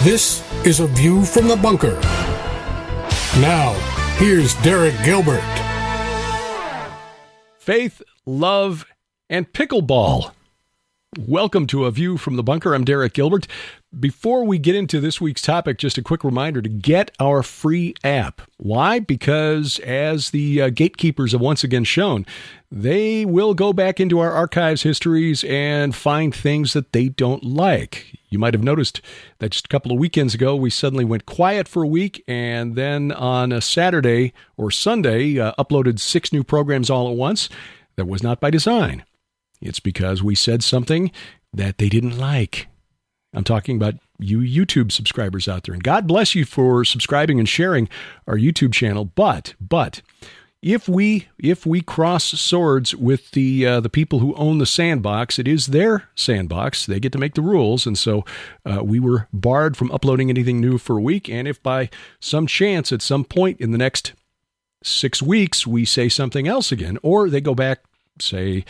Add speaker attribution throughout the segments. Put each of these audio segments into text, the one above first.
Speaker 1: This is A View from the Bunker. Now, here's Derek Gilbert.
Speaker 2: Faith, love, and pickleball. Welcome to A View from the Bunker. I'm Derek Gilbert. Before we get into this week's topic, just a quick reminder to get our free app. Why? Because as the gatekeepers have once again shown, they will go back into our archives, histories, and find things that they don't like. You might have noticed that just a couple of weekends ago, we suddenly went quiet for a week, and then on a Saturday or Sunday, uploaded 6 new programs all at once. That was not by design. It's because we said something that they didn't like. I'm talking about you YouTube subscribers out there. And God bless you for subscribing and sharing our YouTube channel. But if we cross swords with the people who own the sandbox, it is their sandbox. They get to make the rules. And so we were barred from uploading anything new for a week. And if by some chance at some point in the next 6 weeks we say something else again, or they go back, say,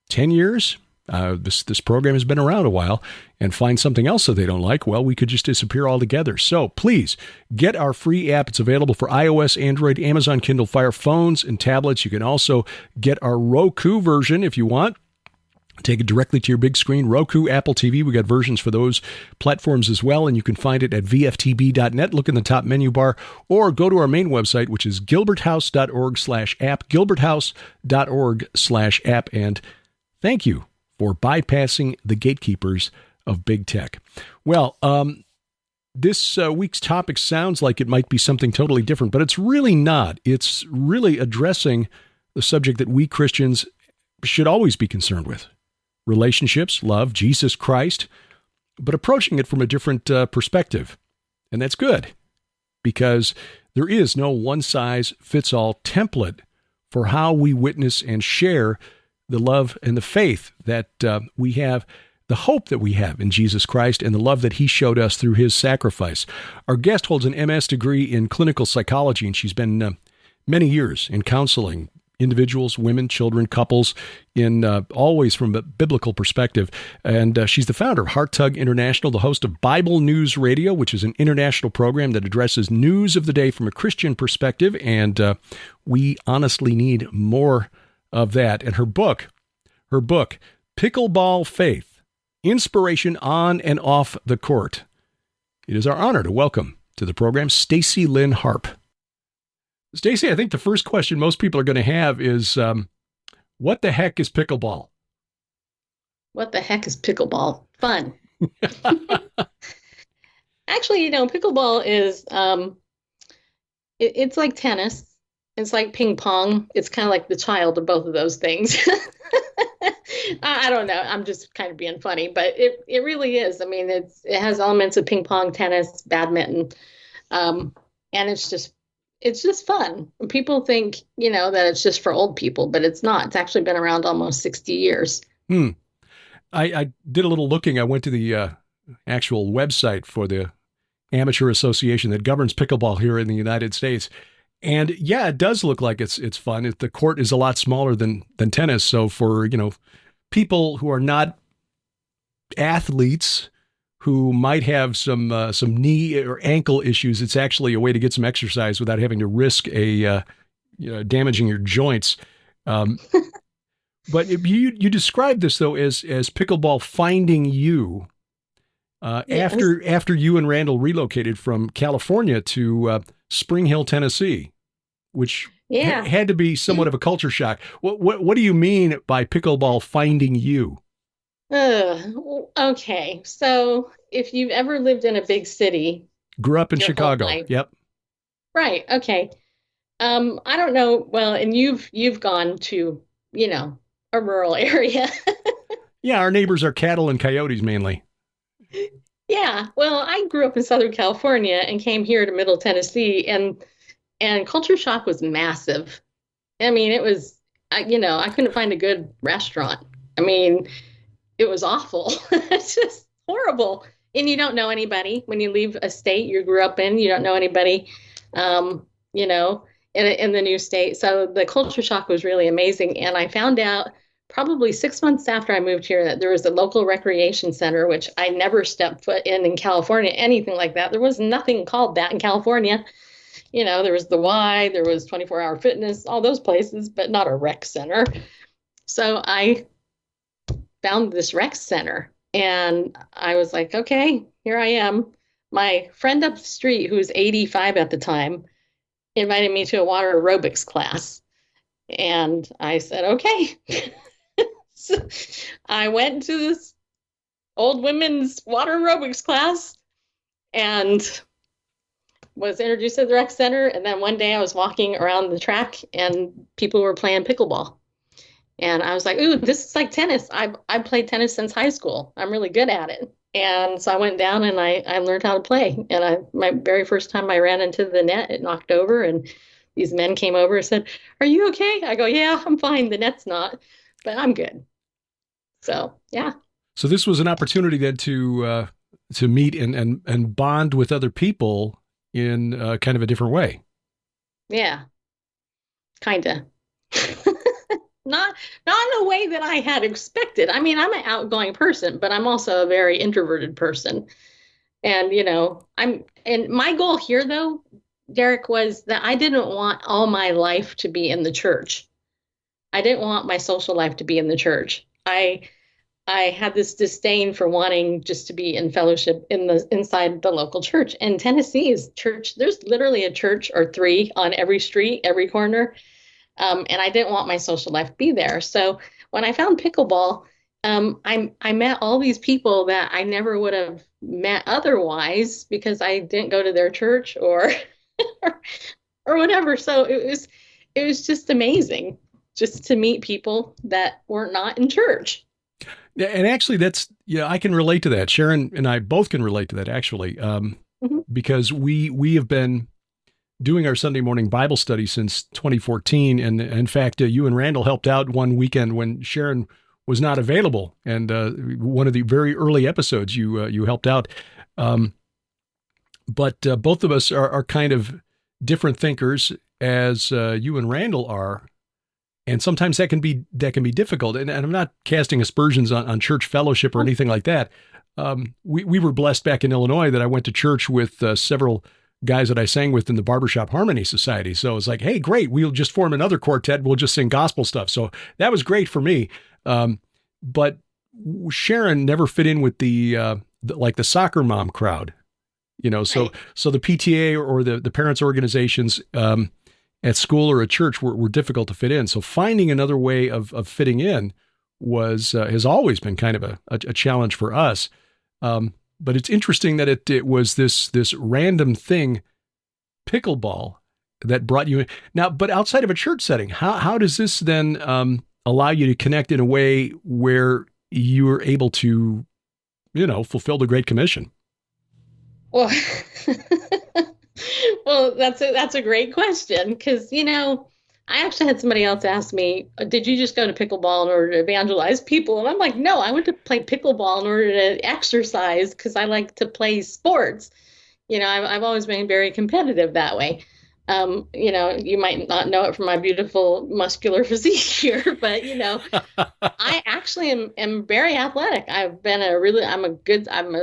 Speaker 2: 10 years, this program has been around a while, and find something else that they don't like, well, we could just disappear altogether. So please get our free app. It's available for iOS, Android, Amazon Kindle Fire phones and tablets. You can also get our Roku version if you want. Take it directly to your big screen. Roku, Apple TV, we got versions for those platforms as well, and you can find it at vftb.net. Look in the top menu bar, or go to our main website, which is gilberthouse.org/app, gilberthouse.org/app, and thank you for bypassing the gatekeepers of big tech. Well, this week's topic sounds like it might be something totally different, but it's really not. It's really addressing the subject that we Christians should always be concerned with: relationships, love, Jesus Christ, but approaching it from a different perspective. And that's good, because there is no one-size-fits-all template for how we witness and share the love and the faith that we have, the hope that we have in Jesus Christ, and the love that he showed us through his sacrifice. Our guest holds an MS degree in clinical psychology, and she's been many years in counseling individuals, women, children, couples, in always from a biblical perspective. And she's the founder of Heart Tug International, the host of Bible News Radio, which is an international program that addresses news of the day from a Christian perspective. And we honestly need more of that. And her book, Pickleball Faith, Inspiration on and Off the Court. It is our honor to welcome to the program Stacy Lynn Harp. Stacy, I think the first question most people are going to have is, what the heck is pickleball?
Speaker 3: What the heck is pickleball? Fun. Actually, pickleball is, it's like tennis. It's like ping pong. It's kind of like the child of both of those things. I don't know. I'm just kind of being funny, but it really is. I mean, it has elements of ping pong, tennis, badminton, and it's just fun. People think, that it's just for old people, but it's not. It's actually been around almost 60 years.
Speaker 2: I did a little looking. I went to the actual website for the amateur association that governs pickleball here in the United States. And yeah, it does look like it's fun. The court is a lot smaller than tennis. So for, people who are not athletes, who might have some knee or ankle issues, it's actually a way to get some exercise without having to risk damaging your joints. But you described this though as pickleball finding you
Speaker 3: Yes.
Speaker 2: after you and Randall relocated from California to Spring Hill, Tennessee, which
Speaker 3: Yeah.
Speaker 2: had to be somewhat of a culture shock. What do you mean by pickleball finding you?
Speaker 3: Okay. So if you've ever lived in a big city,
Speaker 2: Grew up in
Speaker 3: Your whole
Speaker 2: Chicago.
Speaker 3: life.
Speaker 2: Yep.
Speaker 3: right? Okay. I don't know. Well, and you've gone to, a rural area.
Speaker 2: Yeah, our neighbors are cattle and coyotes mainly.
Speaker 3: Yeah. Well, I grew up in Southern California and came here to Middle Tennessee, and culture shock was massive. I mean, it was, I couldn't find a good restaurant. I mean, it was awful. It's just horrible. And you don't know anybody when you leave a state you grew up in. You don't know anybody, in the new state. So the culture shock was really amazing. And I found out probably 6 months after I moved here that there was a local recreation center, which I never stepped foot in California, anything like that. There was nothing called that in California. There was the Y, there was 24-hour fitness, all those places, but not a rec center. So I found this rec center and I was like, okay, here I am. My friend up the street, who was 85 at the time, invited me to a water aerobics class. And I said, okay. So I went to this old women's water aerobics class and was introduced to the rec center. And then one day I was walking around the track and people were playing pickleball. And I was like, ooh, this is like tennis. I've played tennis since high school. I'm really good at it. And so I went down and I learned how to play. And my very first time I ran into the net, it knocked over. And these men came over and said, are you okay? I go, yeah, I'm fine. The net's not, but I'm good. So, yeah.
Speaker 2: So this was an opportunity then to meet and bond with other people in kind of a different way.
Speaker 3: Yeah, kind of. Not in a way that I had expected. I mean, I'm an outgoing person, but I'm also a very introverted person. And, and my goal here, though, Derek, was that I didn't want all my life to be in the church. I didn't want my social life to be in the church. I had this disdain for wanting just to be in fellowship inside the local church. And Tennessee's church, there's literally a church or three on every street, every corner. And I didn't want my social life to be there. So when I found pickleball, I met all these people that I never would have met otherwise because I didn't go to their church or or whatever. So it was just amazing just to meet people that were not in church.
Speaker 2: Yeah, and actually I can relate to that. Sharon and I both can relate to that actually, because we have been doing our Sunday morning Bible study since 2014. And in fact, you and Randall helped out one weekend when Sharon was not available. And one of the very early episodes you helped out. But both of us are kind of different thinkers as you and Randall are. And sometimes that can be difficult. And I'm not casting aspersions on church fellowship or anything like that. We were blessed back in Illinois that I went to church with several guys that I sang with in the Barbershop Harmony Society. So it's like, hey, great, we'll just form another quartet. We'll just sing gospel stuff. So that was great for me. But Sharon never fit in with the soccer mom crowd, so the PTA or the parents organizations at school or at church were difficult to fit in. So finding another way of fitting in has always been kind of a challenge for us. But it's interesting that it was this random thing, pickleball, that brought you in. Now, but outside of a church setting, how does this then allow you to connect in a way where you are able to, fulfill the Great Commission?
Speaker 3: Well, well, that's a great question because, I actually had somebody else ask me, did you just go to pickleball in order to evangelize people? And I'm like, no, I went to play pickleball in order to exercise because I like to play sports. I've always been very competitive that way. You might not know it from my beautiful muscular physique here, but, I actually am very athletic. I've been I'm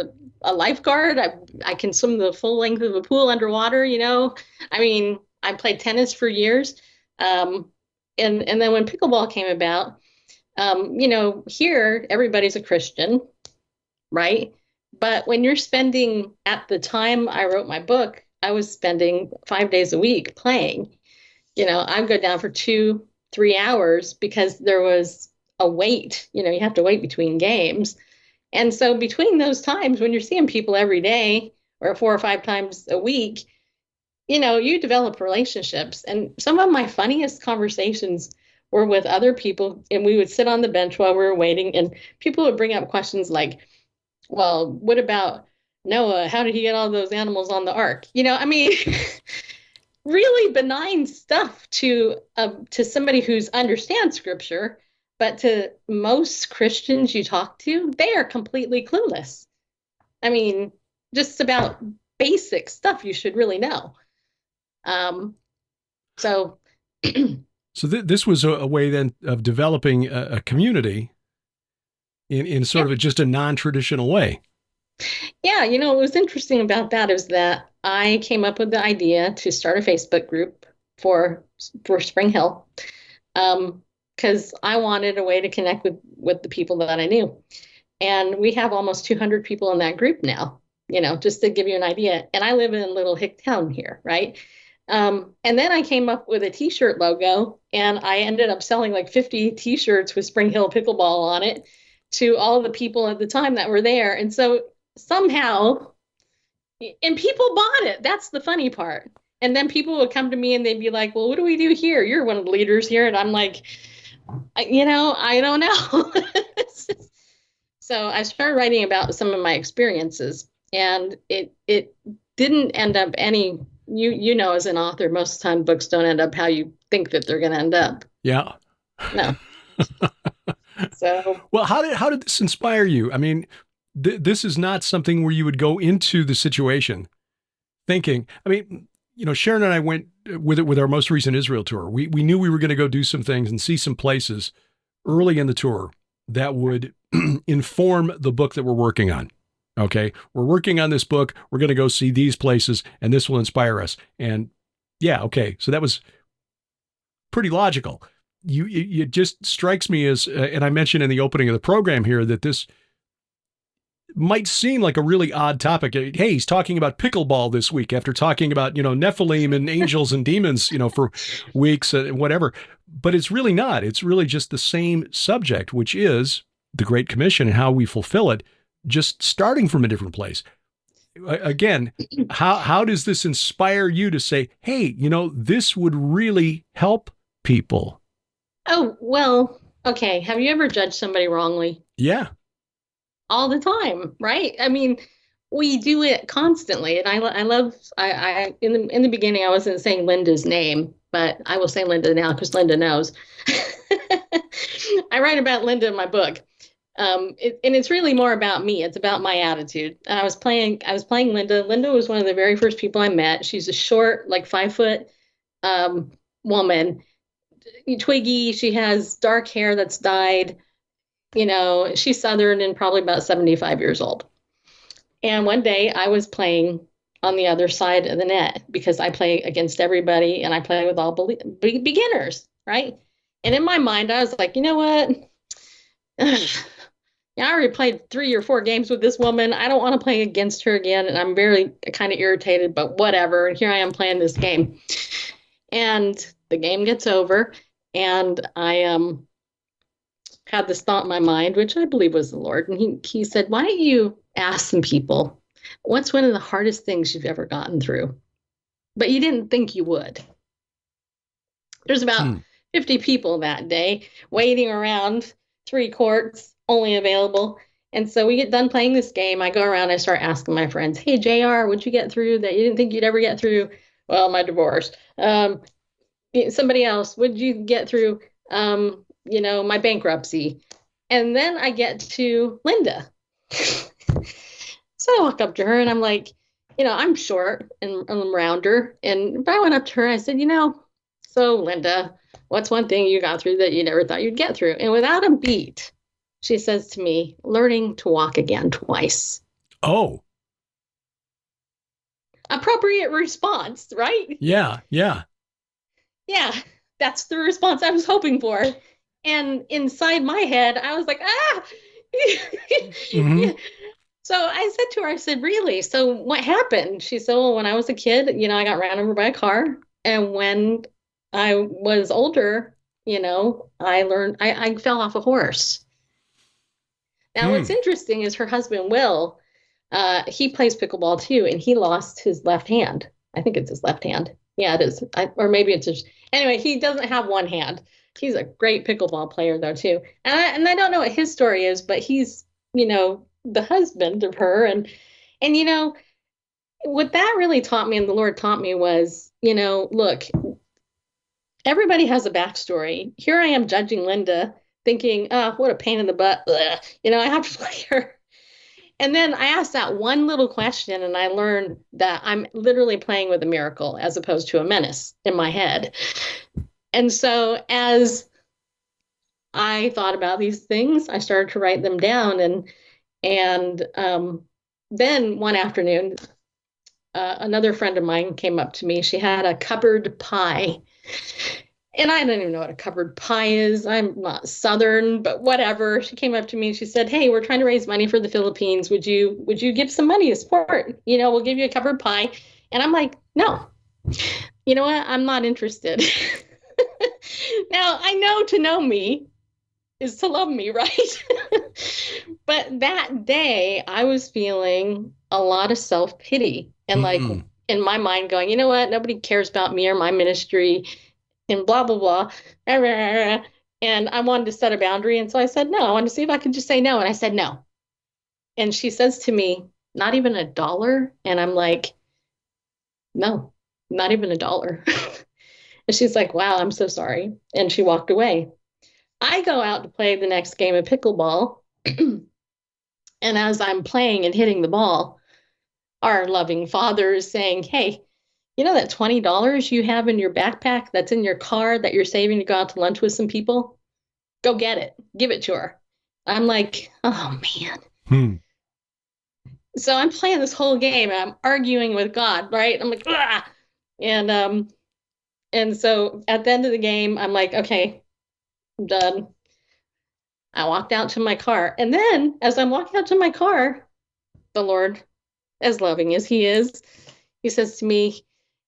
Speaker 3: a lifeguard. I can swim the full length of a pool underwater, I played tennis for years. And then when pickleball came about, here everybody's a Christian, right? But when you're spending, at the time I wrote my book, I was spending 5 days a week playing. I'd go down for 2-3 hours because there was a wait. You have to wait between games. And so between those times when you're seeing people every day or 4 or 5 times a week, you develop relationships. And some of my funniest conversations were with other people, and we would sit on the bench while we were waiting, and people would bring up questions like, well, what about Noah? How did he get all those animals on the ark? Really benign stuff to somebody who's understands scripture, but to most Christians you talk to, they are completely clueless. Just about basic stuff you should really know. So
Speaker 2: So this was a way then of developing a community in sort of just a non-traditional way.
Speaker 3: Yeah, what was interesting about that is that I came up with the idea to start a Facebook group for Spring Hill, because I wanted a way to connect with the people that I knew. And we have almost 200 people in that group now, just to give you an idea. And I live in Little Hick Town here, right? And then I came up with a t-shirt logo, and I ended up selling like 50 t-shirts with Spring Hill Pickleball on it to all the people at the time that were there. And so somehow, and people bought it. That's the funny part. And then people would come to me and they'd be like, well, what do we do here? You're one of the leaders here. And I'm like, I don't know. So I started writing about some of my experiences, and it didn't end up any, as an author, most of the time books don't end up how you think that they're going to end up.
Speaker 2: Yeah.
Speaker 3: No. So,
Speaker 2: well, how did this inspire you? I mean, this is not something where you would go into the situation thinking, I mean, Sharon and I went with our most recent Israel tour. We knew we were going to go do some things and see some places early in the tour that would inform the book that we're working on. Okay. We're working on this book. We're going to go see these places, and this will inspire us. And yeah. Okay. So that was pretty logical. It just strikes me as, and I mentioned in the opening of the program here, that this might seem like a really odd topic. Hey, he's talking about pickleball this week after talking about, Nephilim and angels and demons, for weeks and whatever. But it's really not. It's really just the same subject, which is the Great Commission and how we fulfill it, just starting from a different place. Again, how does this inspire you to say, hey, this would really help people?
Speaker 3: Oh, well, okay. Have you ever judged somebody wrongly?
Speaker 2: Yeah.
Speaker 3: All the time, right? I mean, we do it constantly. And I love, in the beginning, I wasn't saying Linda's name, but I will say Linda now because Linda knows. I write about Linda in my book. And it's really more about me. It's about my attitude. And I was playing Linda. Linda was one of the very first people I met. She's a short, like 5-foot woman, twiggy. She has dark hair that's dyed. She's Southern and probably about 75 years old. And one day I was playing on the other side of the net because I play against everybody and I play with all beginners, right? And in my mind, I was like, you know what? I already played 3 or 4 games with this woman. I don't want to play against her again. And I'm very kind of irritated, but whatever. And here I am playing this game. And the game gets over, and I had this thought in my mind, which I believe was the Lord. And he said, why don't you ask some people, what's one of the hardest things you've ever gotten through, but you didn't think you would? There's about 50 people that day waiting around 3 courts only available. And so we get done playing this game. I go around, I start asking my friends, hey, JR, what'd you get through that you didn't think you'd ever get through? Well, my divorce. Somebody else, what'd you get through? My bankruptcy. And then I get to Linda. So I walk up to her and I'm like, I'm short and I'm rounder. And I went up to her and I said, so Linda, what's one thing you got through that you never thought you'd get through? And without a beat, she says to me, learning to walk again twice.
Speaker 2: Oh.
Speaker 3: Appropriate response, right?
Speaker 2: Yeah, yeah.
Speaker 3: Yeah, that's the response I was hoping for. And inside my head, I was like, mm-hmm. So I said to her, I said, really? So what happened? She said, well, when I was a kid, I got ran over by a car. And when I was older, I learned, I fell off a horse. Now, what's interesting is her husband, Will, he plays pickleball too, and he lost his left hand. I think it's his left hand. Yeah, it is. Or maybe it's his. Anyway, he doesn't have one hand. He's a great pickleball player, though, too. And I don't know what his story is, but he's, the husband of her. And what that really taught me and the Lord taught me was, look, everybody has a backstory. Here I am judging Linda, thinking, oh, what a pain in the butt. Ugh. I have to play her. And then I asked that one little question, and I learned that I'm literally playing with a miracle as opposed to a menace in my head. And so as I thought about these things, I started to write them down. And then one afternoon, another friend of mine came up to me. She had a cupboard pie. And I don't even know what a cupboard pie is. I'm not Southern, but whatever. She came up to me and she said, "Hey, we're trying to raise money for the Philippines. Would you give some money to support? We'll give you a cupboard pie." And I'm like, "No. You know what? I'm not interested." Now, I know to know me is to love me, right? But that day, I was feeling a lot of self-pity and like in my mind going, "You know what? Nobody cares about me or my ministry and blah, blah, blah." And I wanted to set a boundary. And so I said, no, I wanted to see if I could just say no. And I said, no. And she says to me, "Not even $1?" And I'm like, "No, not even $1." And she's like, "Wow, I'm so sorry." And she walked away. I go out to play the next game of pickleball. And as I'm playing and hitting the ball, our loving Father is saying, "Hey, you know that $20 you have in your backpack that's in your car that you're saving to go out to lunch with some people? Go get it. Give it to her." I'm like, oh, man. So I'm playing this whole game and I'm arguing with God, right? I'm like, ah. And so at the end of the game, I'm like, okay, I'm done. I walked out to my car. And then as I'm walking out to my car, the Lord, as loving as he is, he says to me,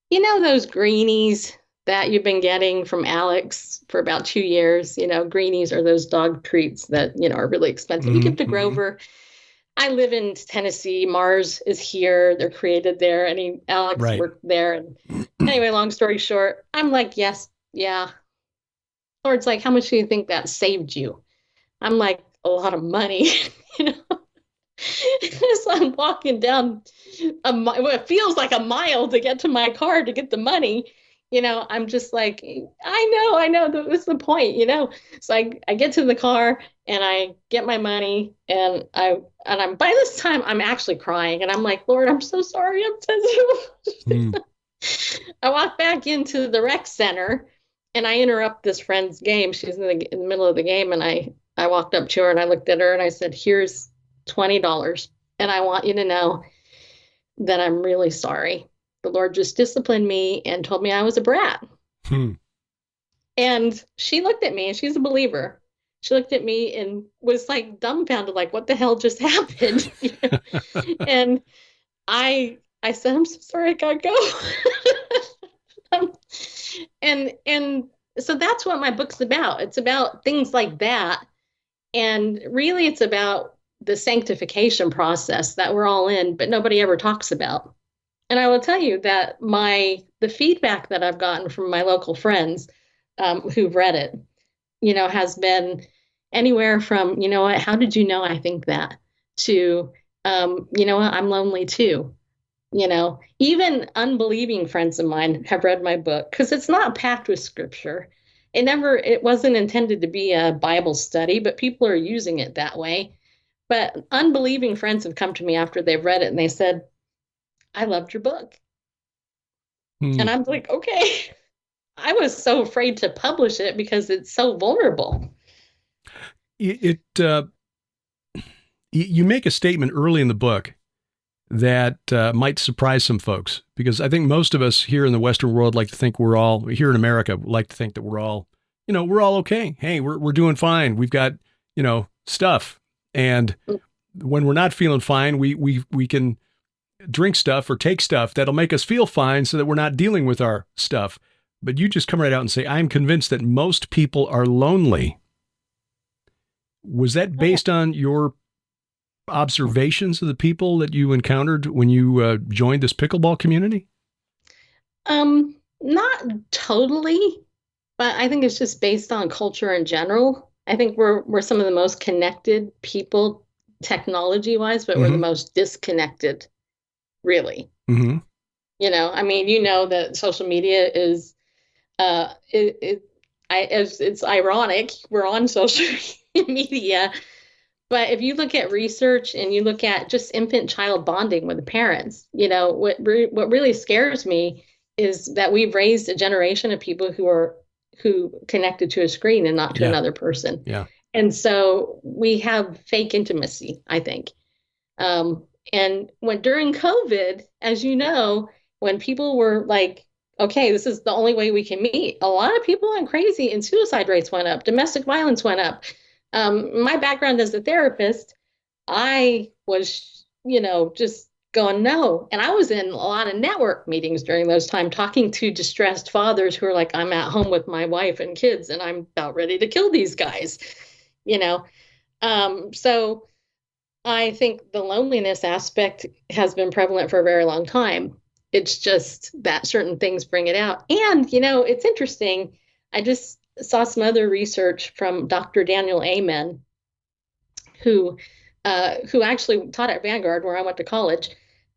Speaker 3: "You know those greenies that you've been getting from Alex for about 2 years? Greenies are those dog treats that, are really expensive. You give to Grover. I live in Tennessee. Mars is here. They're created there. And Alex worked there. And anyway, long story short, I'm like, yes, yeah. Lord's like, "How much do you think that saved you?" I'm like, "A lot of money." So I'm walking down it feels like a mile to get to my car to get the money. I'm just like, I know, that's the point, So I get to the car and I get my money and I'm by this time I'm actually crying and I'm like, "Lord, I'm so sorry. I'm sensitive." I walk back into the rec center and I interrupt this friend's game. She's in the middle of the game and I walked up to her and I looked at her and I said, "Here's $20. And I want you to know that I'm really sorry. The Lord just disciplined me and told me I was a brat." And she looked at me and she's a believer. She looked at me and was like dumbfounded, like, what the hell just happened? And I said, "I'm so sorry, I gotta go." And so that's what my book's about. It's about things like that. And really it's about the sanctification process that we're all in, but nobody ever talks about. And I will tell you that the feedback that I've gotten from my local friends who've read it, has been anywhere from, "You know what, how did you know I think that?" to, "You know what, I'm lonely too." Even unbelieving friends of mine have read my book because it's not packed with scripture. It wasn't intended to be a Bible study, but people are using it that way. But unbelieving friends have come to me after they've read it and they said, "I loved your book." And I'm like, okay. I was so afraid to publish it because it's so vulnerable.
Speaker 2: You make a statement early in the book that might surprise some folks, because I think most of us here in the Western world like to think we're all, here in America, like to think that we're all okay. Hey, we're doing fine. We've got, stuff. And when we're not feeling fine, we can drink stuff or take stuff that'll make us feel fine so that we're not dealing with our stuff. But you just come right out and say, "I'm convinced that most people are lonely." Was that based on your observations of the people that you encountered when you joined this pickleball community?
Speaker 3: Not totally, but I think it's just based on culture in general. I think we're some of the most connected people technology-wise, but we're the most disconnected, really. That social media is it's ironic. We're on social media, but if you look at research and you look at just infant-child bonding with the parents, what really scares me is that we've raised a generation of people who who connected to a screen and not to
Speaker 2: Yeah.
Speaker 3: another person.
Speaker 2: Yeah.
Speaker 3: And so we have fake intimacy, I think. And when during COVID, as you know, when people were like, okay, this is the only way we can meet, a lot of people went crazy and suicide rates went up, domestic violence went up. My background as a therapist, I was, just going, no. And I was in a lot of network meetings during those times, talking to distressed fathers who are like, I'm at home with my wife and kids, and I'm about ready to kill these guys, you know. So I think the loneliness aspect has been prevalent for a very long time. It's just that certain things bring it out. And, it's interesting. I just saw some other research from Dr. Daniel Amen, who actually taught at Vanguard, where I went to college.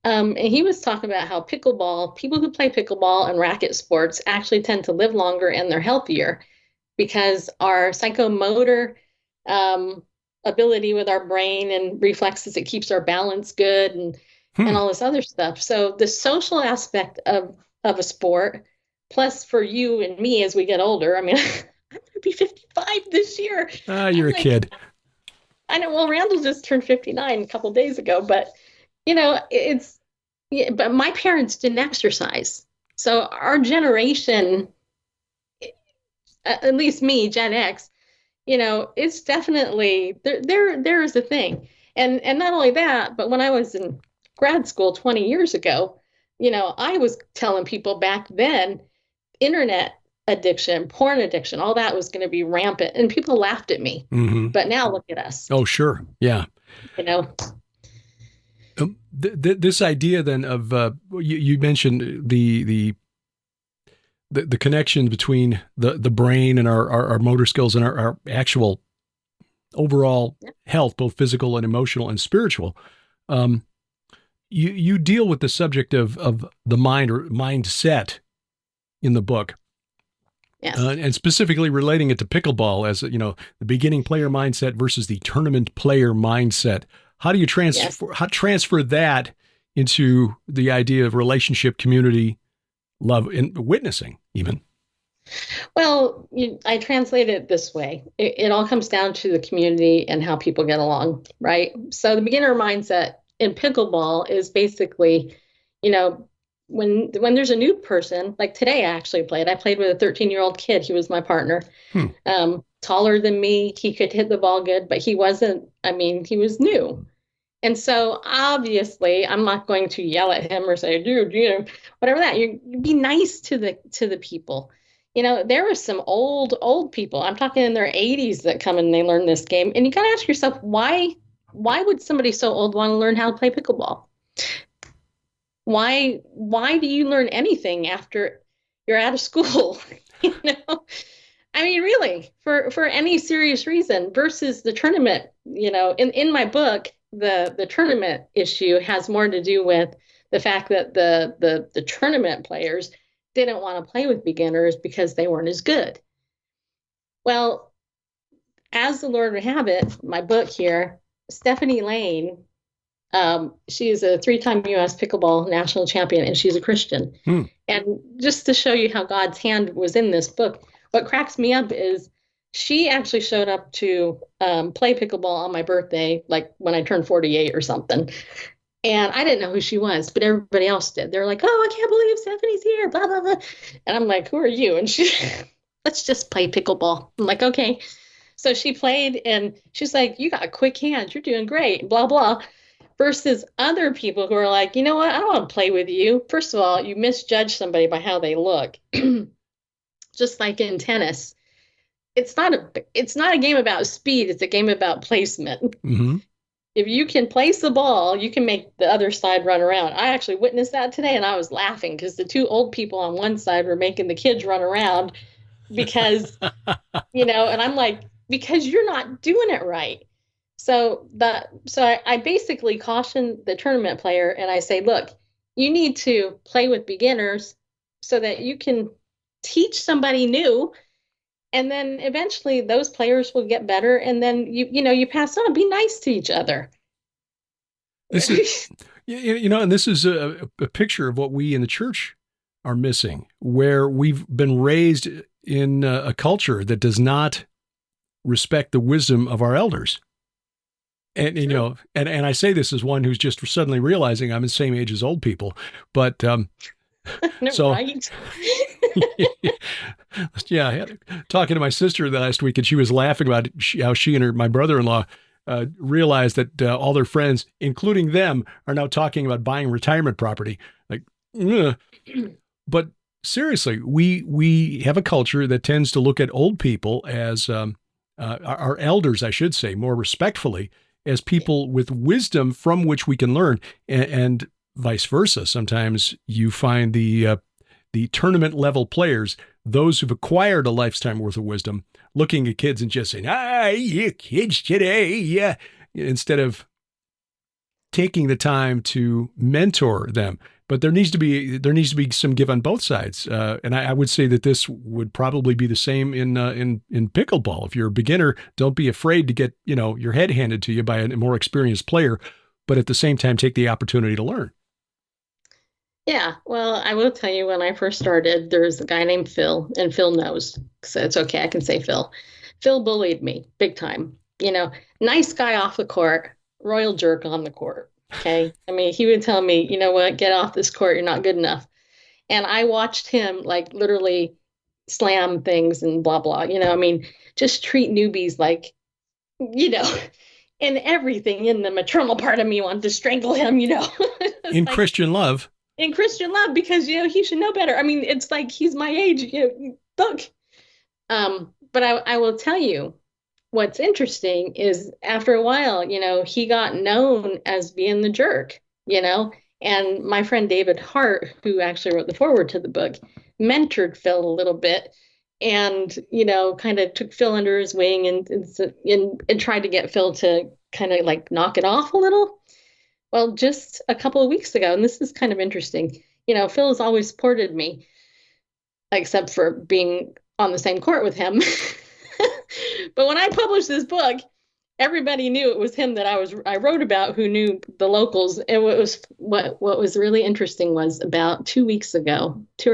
Speaker 3: And he was talking about how people who play pickleball and racket sports actually tend to live longer and they're healthier because our psychomotor ability with our brain and reflexes, it keeps our balance good and all this other stuff. So the social aspect of a sport, plus for you and me as we get older, I mean, I'm going to be 55 this year.
Speaker 2: You're a kid.
Speaker 3: I know. Well, Randall just turned 59 a couple days ago, but but my parents didn't exercise. So our generation, at least me, Gen X, it's definitely there is a thing. And not only that, but when I was in grad school 20 years ago, I was telling people back then, internet addiction, porn addiction, all that was going to be rampant, and people laughed at me.
Speaker 2: Mm-hmm.
Speaker 3: But now look at us.
Speaker 2: Oh, sure. Yeah. This idea then of you mentioned the connection between the brain and our motor skills and our actual overall health, both physical and emotional and spiritual. You deal with the subject of the mind or mindset in the book.
Speaker 3: Yes.
Speaker 2: And specifically relating it to pickleball as, the beginning player mindset versus the tournament player mindset. How do you transfer that into the idea of relationship, community, love, and witnessing even?
Speaker 3: Well, I translate it this way. It all comes down to the community and how people get along, right? So the beginner mindset in pickleball is basically, when there's a new person, like today I played with a 13-year-old kid. He was my partner, taller than me. He could hit the ball good, but he wasn't, he was new. And so obviously I'm not going to yell at him or say, dude, whatever that, you be nice to the people. There are some old people, I'm talking in their 80s, that come and they learn this game. And you got to ask yourself, why would somebody so old want to learn how to play pickleball? Why do you learn anything after you're out of school? Really, for any serious reason versus the tournament, in my book, the tournament issue has more to do with the fact that the tournament players didn't want to play with beginners because they weren't as good. Well, as the Lord would have it, my book here, Stephanie Lane, she is a 3-time U.S. pickleball national champion, and she's a Christian. And just to show you how God's hand was in this book, what cracks me up is she actually showed up to play pickleball on my birthday, like when I turned 48 or something. And I didn't know who she was, but everybody else did. They're like, oh, I can't believe Stephanie's here, blah, blah, blah. And I'm like, who are you? And she, let's just play pickleball. I'm like, okay. So she played, and she's like, you got quick hands. You're doing great, blah, blah. Versus other people who are like, you know what? I don't want to play with you. First of all, you misjudge somebody by how they look. Just like in tennis. It's not a game about speed. It's a game about placement.
Speaker 2: Mm-hmm.
Speaker 3: If you can place the ball, you can make the other side run around. I actually witnessed that today, and I was laughing because the 2 old people on one side were making the kids run around because, and I'm like, because you're not doing it right. So I basically caution the tournament player, and I say, look, you need to play with beginners so that you can teach somebody new. And then eventually those players will get better. And then you pass on, be nice to each other.
Speaker 2: This is, and this is a picture of what we in the church are missing, where we've been raised in a culture that does not respect the wisdom of our elders. And you know, and I say this as one who's just suddenly realizing I'm the same age as old people, but so
Speaker 3: Right.
Speaker 2: yeah, talking to my sister last week, and she was laughing about how she and my brother-in-law realized that all their friends, including them, are now talking about buying retirement property. Like, ugh. But seriously, we have a culture that tends to look at old people as our elders, I should say, more respectfully, as people with wisdom from which we can learn, and vice versa. Sometimes you find the tournament level players, those who've acquired a lifetime worth of wisdom, looking at kids and just saying, you kids today, yeah, instead of taking the time to mentor them. But there needs to be some give on both sides, and I would say that this would probably be the same in pickleball. If you're a beginner, don't be afraid to get your head handed to you by a more experienced player, but at the same time take the opportunity to learn.
Speaker 3: Yeah, well, I will tell you, when I first started, there was a guy named Phil, and Phil knows, so it's okay, I can say Phil. Phil bullied me big time. Nice guy off the court, royal jerk on the court. Okay. I mean, he would tell me, you know what, get off this court, you're not good enough. And I watched him like literally slam things and blah, blah, I mean, just treat newbies like, and everything in the maternal part of me wanted to strangle him,
Speaker 2: In
Speaker 3: like,
Speaker 2: Christian love.
Speaker 3: In Christian love, because, he should know better. I mean, it's like, he's my age, look. But I will tell you, what's interesting is after a while, he got known as being the jerk, and my friend David Hart, who actually wrote the foreword to the book, mentored Phil a little bit and, kind of took Phil under his wing and tried to get Phil to kind of like knock it off a little. Well, just a couple of weeks ago, and this is kind of interesting, Phil has always supported me, except for being on the same court with him. But when I published this book, everybody knew it was him that I wrote about, who knew the locals. And what was really interesting was about 2 or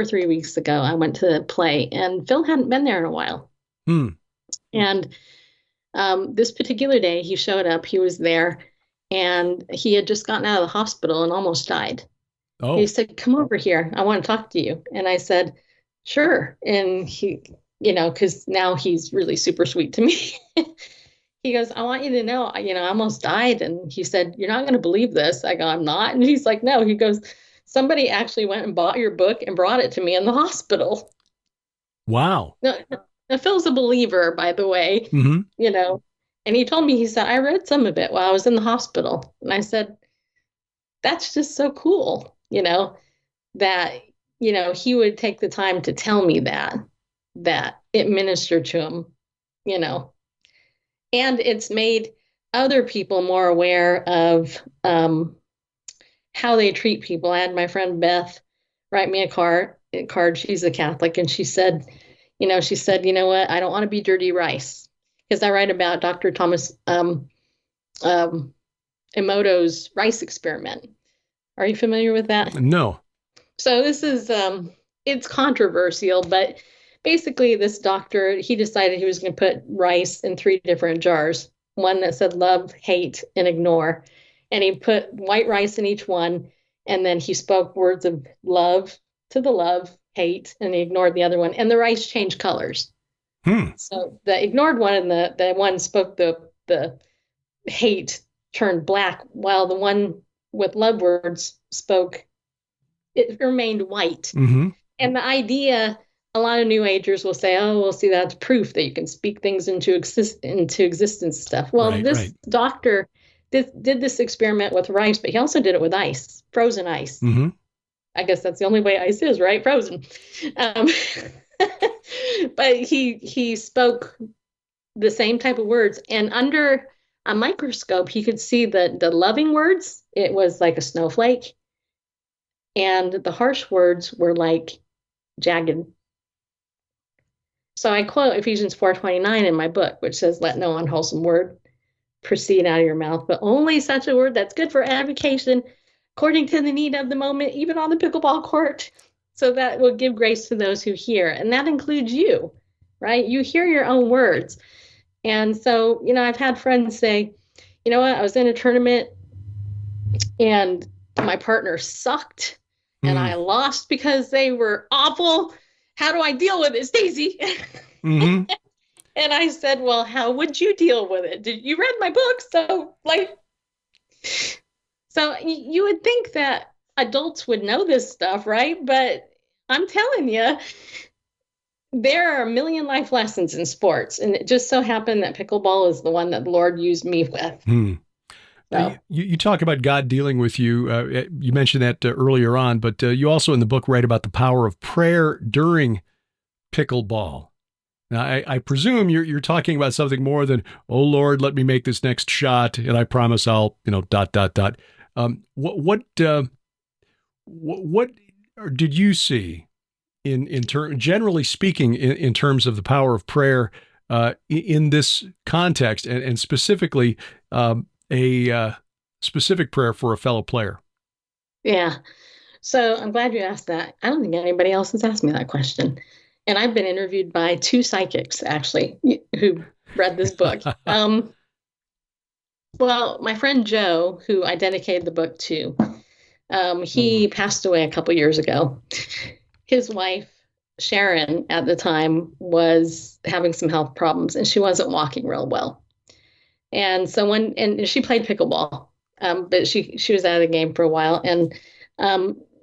Speaker 3: 3 weeks ago, I went to play, and Phil hadn't been there in a while. And this particular day, he showed up. He was there, and he had just gotten out of the hospital and almost died.
Speaker 2: Oh.
Speaker 3: He said, "Come over here. I want to talk to you." And I said, "Sure." And he, because now he's really super sweet to me. He goes, "I want you to know, I almost died." And he said, "You're not going to believe this." I go, "I'm not." And he's like, "No." He goes, "Somebody actually went and bought your book and brought it to me in the hospital."
Speaker 2: Wow.
Speaker 3: Now, Phil's a believer, by the way,
Speaker 2: Mm-hmm.
Speaker 3: And he told me, he said, "I read some of it while I was in the hospital." And I said, "That's just so cool, that, he would take the time to tell me that it ministered to him, and it's made other people more aware of how they treat people." I had my friend Beth write me a card. She's a Catholic, and she said, "You know what? I don't want to be dirty rice." Because I write about Dr. Thomas Emoto's rice experiment. Are you familiar with that?
Speaker 2: No.
Speaker 3: So this is, it's controversial, but basically this doctor, he decided he was going to put rice in 3 different jars. One that said love, hate, and ignore. And he put white rice in each one. And then he spoke words of love to the love, hate, and he ignored the other one. And the rice changed colors. So the ignored one and the one spoke the hate turned black, while the one with love words it remained white.
Speaker 2: Mm-hmm.
Speaker 3: And the idea, a lot of New Agers will say, "Oh, well, see, that's proof that you can speak things into existence stuff." Well, this doctor did this experiment with rice, but he also did it with ice, frozen ice.
Speaker 2: Mm-hmm.
Speaker 3: I guess that's the only way ice is, right? Frozen. But he spoke the same type of words, and under a microscope, he could see the loving words. It was like a snowflake, and the harsh words were like jagged. So I quote Ephesians 4:29 in my book, which says, "Let no unwholesome word proceed out of your mouth, but only such a word that's good for edification, according to the need of the moment, even on the pickleball court." So that will give grace to those who hear. And that includes you, right? You hear your own words. And so, I've had friends say, you know what, I was in a tournament and my partner sucked and I lost because they were awful. How do I deal with it, Stacey?
Speaker 2: Mm-hmm.
Speaker 3: And I said, well, how would you deal with it? Did you read my book? So you would think that adults would know this stuff, right? But I'm telling you, there are a million life lessons in sports. And it just so happened that pickleball is the one that the Lord used me with. So.
Speaker 2: You talk about God dealing with you. You mentioned that earlier on, but you also in the book write about the power of prayer during pickleball. Now, I presume you're talking about something more than, oh, Lord, let me make this next shot, and I promise I'll, ... What did you see generally speaking, in terms of the power of prayer in this context, and specifically a specific prayer for a fellow player?
Speaker 3: Yeah. So I'm glad you asked that. I don't think anybody else has asked me that question. And I've been interviewed by 2 psychics, actually, who read this book. Well, my friend Joe, who I dedicated the book to, he passed away a couple years ago. His wife, Sharon, at the time, was having some health problems, and she wasn't walking real well. And so and she played pickleball, but she was out of the game for a while. And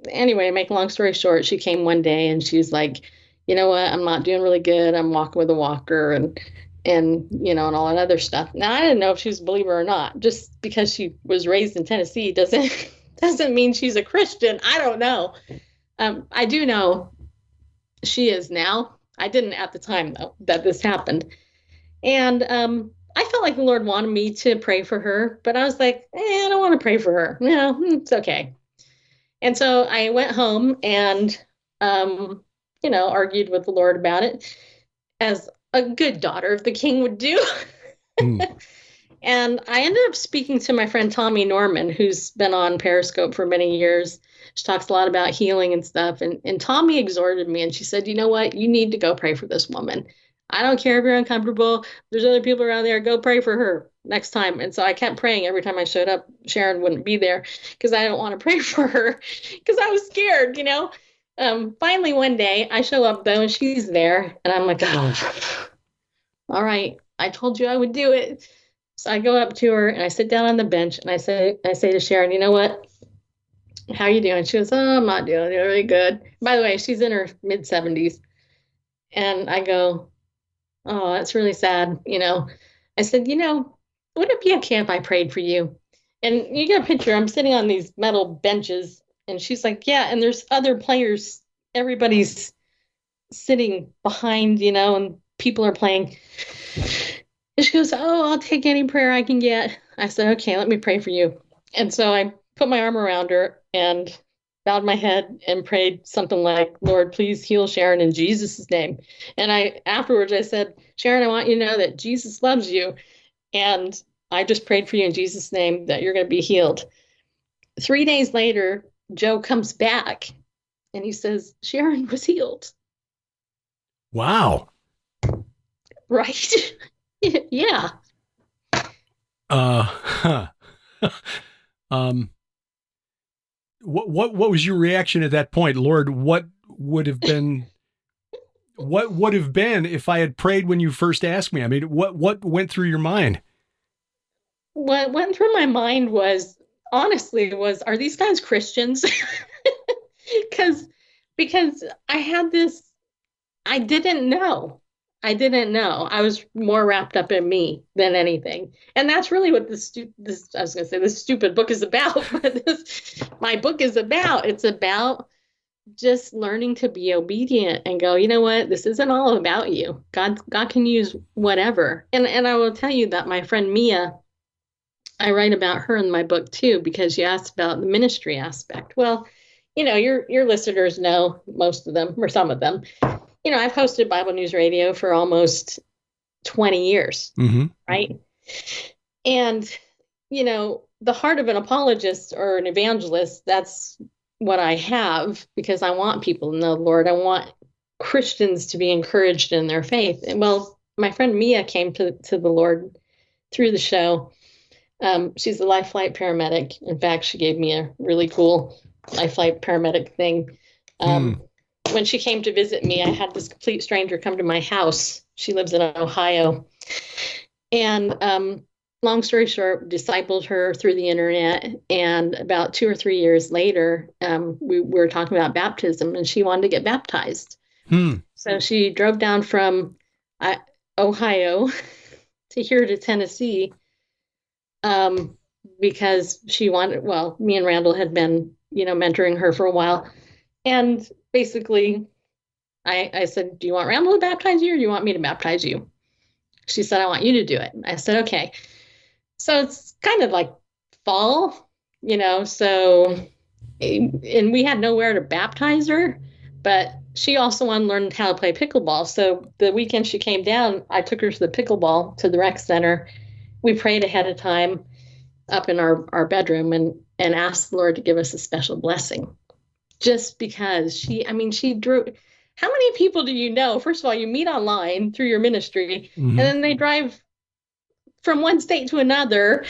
Speaker 3: anyway, make a long story short, she came one day and she's like, you know what, I'm not doing really good. I'm walking with a walker and all that other stuff. Now, I didn't know if she was a believer or not. Just because she was raised in Tennessee doesn't mean she's a Christian. I don't know. I do know she is now. I didn't at the time, though, that this happened. And I felt like the Lord wanted me to pray for her, but I was like, I don't want to pray for her. No, it's okay. And so I went home and, argued with the Lord about it, as a good daughter of the King would do. And I ended up speaking to my friend Tommy Norman, who's been on Periscope for many years. She talks a lot about healing and stuff. And Tommy exhorted me, and she said, you know what? You need to go pray for this woman. I don't care if you're uncomfortable. There's other people around there. Go pray for her next time. And so I kept praying every time I showed up. Sharon wouldn't be there because I don't want to pray for her because I was scared, Finally, one day I show up, though, and she's there. And I'm like, oh, all right. I told you I would do it. So I go up to her and I sit down on the bench and I say to Sharon, you know what? How are you doing? She goes, oh, I'm not doing really good. By the way, she's in her mid-70s. And I go, oh, that's really sad. I said, would it be okay if I prayed for you? And you get a picture. I'm sitting on these metal benches. And she's like, yeah. And there's other players. Everybody's sitting behind, and people are playing. And she goes, oh, I'll take any prayer I can get. I said, okay, let me pray for you. And so I put my arm around her and bowed my head and prayed something like, Lord, please heal Sharon in Jesus' name. And afterwards I said, Sharon, I want you to know that Jesus loves you. And I just prayed for you in Jesus' name that you're going to be healed. 3 days later, Joe comes back and he says, Sharon was healed.
Speaker 2: Wow.
Speaker 3: Right? Yeah.
Speaker 2: What was your reaction at that point, Lord? What would have been if I had prayed when you first asked me? I mean, what went through your mind?
Speaker 3: What went through my mind was, honestly, are these guys Christians? Because I had this, I didn't know. I was more wrapped up in me than anything. And that's really what this stupid book is about. But my book is about. It's about just learning to be obedient and go, you know what? This isn't all about you. God can use whatever. And I will tell you that my friend Mia, I write about her in my book too, because you asked about the ministry aspect. Well, your listeners know, most of them or some of them. I've hosted Bible News Radio for almost 20 years, right? And, the heart of an apologist or an evangelist, that's, what I have because I want people to know the Lord. I want Christians to be encouraged in their faith. And well, my friend Mia came to the Lord through the show. She's a life flight paramedic. In fact, she gave me a really cool life flight paramedic thing. When she came to visit me, I had this complete stranger come to my house. She lives in Ohio. And long story short, discipled her through the internet. And about 2 or 3 years later, we were talking about baptism, and she wanted to get baptized. So she drove down from Ohio to here to Tennessee because she wanted, well, me and Randall had been, mentoring her for a while. And basically, I said, do you want Randall to baptize you or do you want me to baptize you? She said, I want you to do it. I said, okay. So it's kind of like fall, and we had nowhere to baptize her, but she also wanted to learn how to play pickleball. So the weekend she came down, I took her to the pickleball, to the rec center. We prayed ahead of time up in our bedroom and asked the Lord to give us a special blessing. Just because she drew. How many people do you know? First of all, you meet online through your ministry, and then they drive from one state to another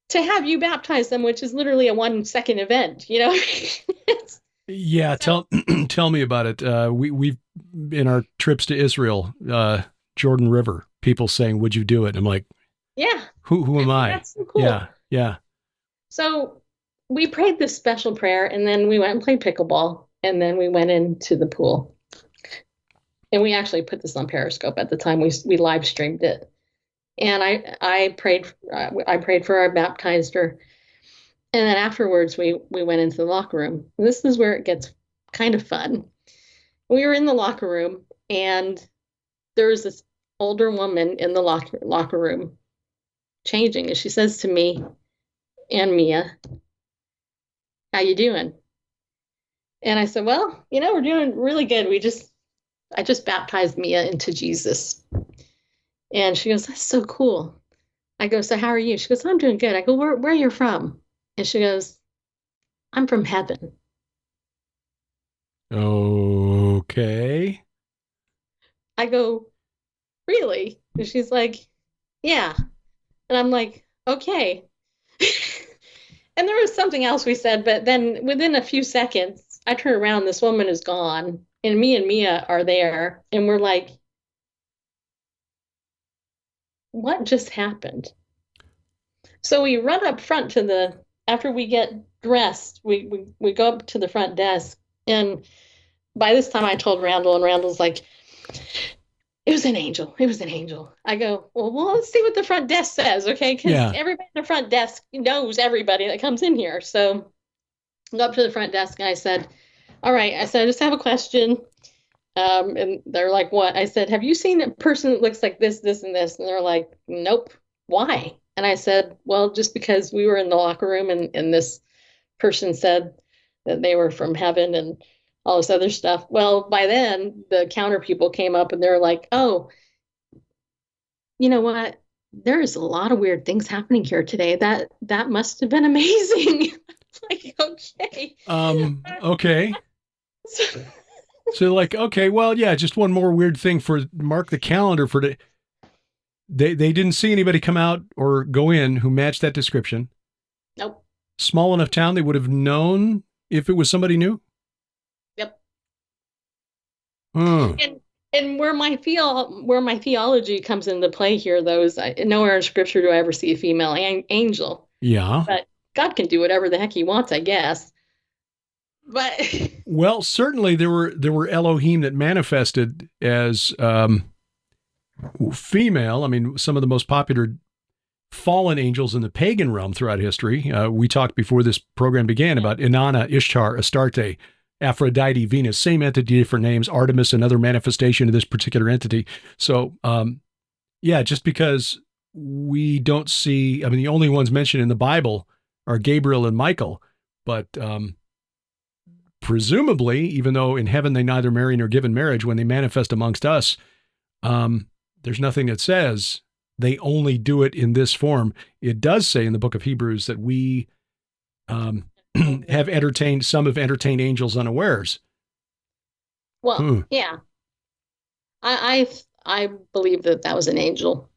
Speaker 3: to have you baptize them, which is literally a 1-second event,
Speaker 2: Yeah, tell me about it. We've in our trips to Israel, Jordan River, people saying, "Would you do it?" And I'm like,
Speaker 3: yeah.
Speaker 2: Who am I?
Speaker 3: That's so cool.
Speaker 2: Yeah.
Speaker 3: So we prayed this special prayer, and then we went and played pickleball, and then we went into the pool. And we actually put this on Periscope at the time. We live streamed it. And I prayed for her, I baptized her. And then afterwards we went into the locker room. This is where it gets kind of fun. We were in the locker room, and there was this older woman in the locker room changing. And she says to me and Mia, how you doing? And I said, well, we're doing really good. I just baptized Mia into Jesus. And she goes, that's so cool. I go, so how are you? She goes, I'm doing good. I go, where are you from? And she goes, I'm from heaven.
Speaker 2: Okay.
Speaker 3: I go, really? And she's like, yeah. And I'm like, okay. And there was something else we said, but then within a few seconds, I turn around, this woman is gone, and me and Mia are there, and we're like, what just happened? So we run up front after we get dressed, we go up to the front desk, and by this time I told Randall, and Randall's like, it was an angel. It was an angel. I go, well, let's see what the front desk says, okay? Because everybody at the front desk knows everybody that comes in here. So I go up to the front desk, and I said, all right. I said, I just have a question. And they're like, what? I said, have you seen a person that looks like this, this, and this? And they're like, nope. Why? And I said, well, just because we were in the locker room and this person said that they were from heaven and all this other stuff. Well, by then the counter people came up and they're like, oh, you know what? There's a lot of weird things happening here today. That must have been amazing. Like, okay.
Speaker 2: Okay. So like, okay, well, yeah, just one more weird thing for mark the calendar for the. They didn't see anybody come out or go in who matched that description.
Speaker 3: Nope.
Speaker 2: Small enough town they would have known if it was somebody new.
Speaker 3: Yep.
Speaker 2: Hmm.
Speaker 3: And where my theology comes into play here, though, is nowhere in Scripture do I ever see a female angel.
Speaker 2: Yeah.
Speaker 3: But God can do whatever the heck He wants, I guess. But
Speaker 2: well, certainly there were Elohim that manifested as female. I mean, some of the most popular fallen angels in the pagan realm throughout history. We talked before this program began about Inanna, Ishtar, Astarte, Aphrodite, Venus, same entity, different names, Artemis, another manifestation of this particular entity. So, just because we don't see, the only ones mentioned in the Bible are Gabriel and Michael, but presumably, even though in heaven they neither marry nor give in marriage, when they manifest amongst us, there's nothing that says they only do it in this form. It does say in the book of Hebrews that we have entertained angels unawares.
Speaker 3: Well, yeah, I believe that was an angel.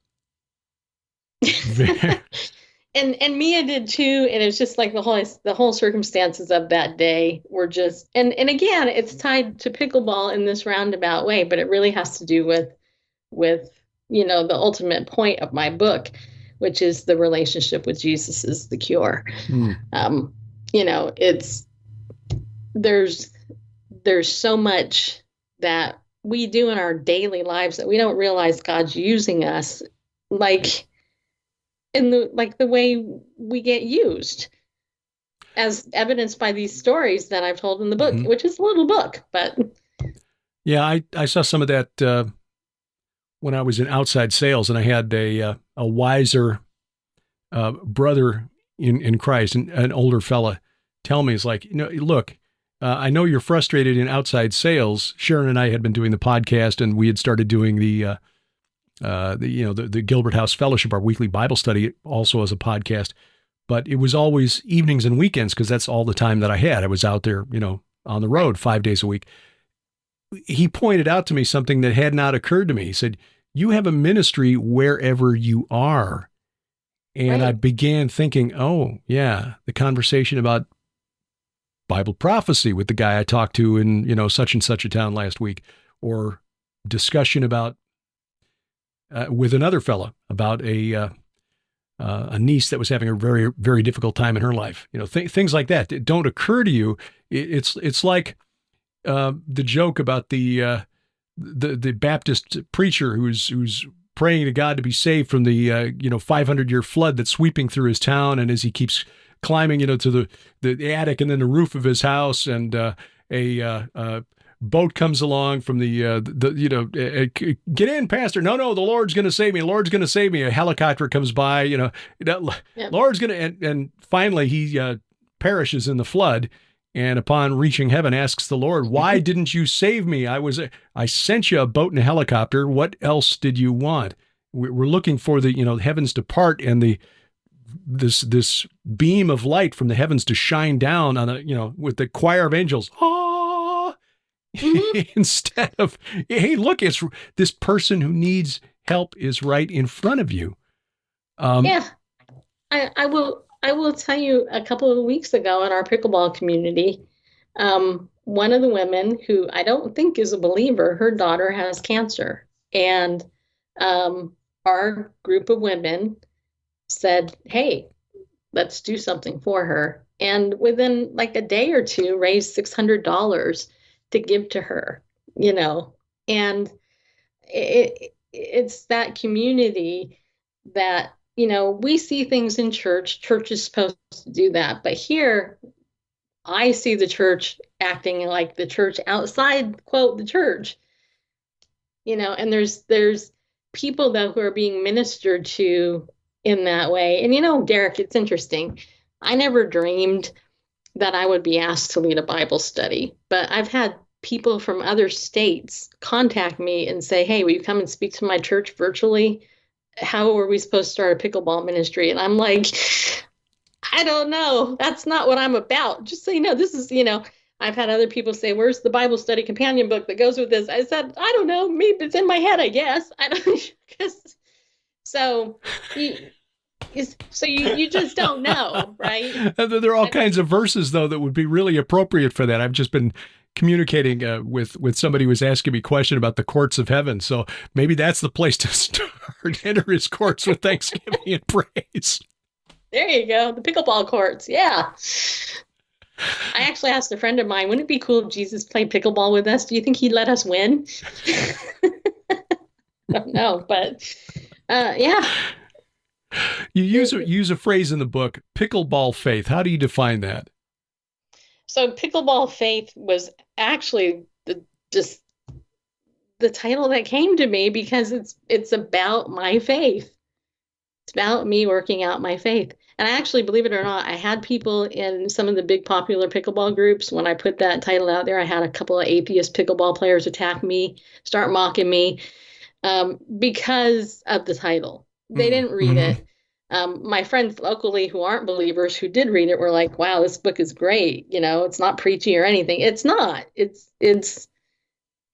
Speaker 3: And Mia did too, and it's just like the whole circumstances of that day were just, and again, it's tied to pickleball in this roundabout way, but it really has to do with the ultimate point of my book, which is the relationship with Jesus is the cure. It's there's so much that we do in our daily lives that we don't realize God's using us, like in the way we get used, as evidenced by these stories that I've told in the book, which is a little book, but
Speaker 2: yeah, I saw some of that when I was in outside sales, and I had a wiser brother in Christ, an older fella, tell me, it's like, look, I know you're frustrated in outside sales. Sharon and I had been doing the podcast, and we had started doing the Gilbert House Fellowship, our weekly Bible study, also as a podcast. But it was always evenings and weekends because that's all the time that I had. I was out there, on the road 5 days a week. He pointed out to me something that had not occurred to me. He said, you have a ministry wherever you are. And I began thinking, oh, yeah, the conversation about Bible prophecy with the guy I talked to in, such and such a town last week, or discussion about with another fella about a niece that was having a very, very difficult time in her life. Things like that don't occur to you. It's like the joke about the Baptist preacher who's praying to God to be saved from the 500-year flood that's sweeping through his town, and as he keeps climbing to the attic and then the roof of his house, and a boat comes along from get in, Pastor. No, the Lord's going to save me. The Lord's going to save me. A helicopter comes by. Lord's going to, and finally he perishes in the flood. And upon reaching heaven, asks the Lord, "Why didn't you save me? I sent you a boat and a helicopter. What else did you want?" We're looking for the heavens to part and this beam of light from the heavens to shine down on with the choir of angels. Instead of, hey, look, it's this person who needs help is right in front of you.
Speaker 3: I will tell you, a couple of weeks ago in our pickleball community, one of the women who I don't think is a believer, her daughter has cancer. And our group of women said, hey, let's do something for her. And within like a day or two, raised $600 to give to her, and it's that community that, we see things in church. Church is supposed to do that. But here I see the church acting like the church outside, quote, the church, and there's people though who are being ministered to in that way. And, Derek, it's interesting. I never dreamed that I would be asked to lead a Bible study, but I've had people from other states contact me and say, hey, will you come and speak to my church virtually? How are we supposed to start a pickleball ministry? And I'm like, I don't know. That's not what I'm about. Just so you know, this is, I've had other people say, where's the Bible study companion book that goes with this? I said, I don't know. Maybe it's in my head, I guess. I don't So you just don't know, right?
Speaker 2: There are all kinds of verses, though, that would be really appropriate for that. I've just been communicating with somebody who was asking me a question about the courts of heaven. So maybe that's the place to start. Enter his courts with thanksgiving and praise.
Speaker 3: There you go. The pickleball courts. Yeah. I actually asked a friend of mine, wouldn't it be cool if Jesus played pickleball with us? Do you think he'd let us win? I don't know, but yeah.
Speaker 2: You use a phrase in the book, pickleball faith. How do you define that?
Speaker 3: So pickleball faith was actually the title that came to me because it's about my faith. It's about me working out my faith. And I actually, believe it or not, I had people in some of the big popular pickleball groups. When I put that title out there, I had a couple of atheist pickleball players attack me, start mocking me because of the title. They didn't read it. My friends locally who aren't believers who did read it were like, wow, this book is great. It's not preachy or anything. It's not. It's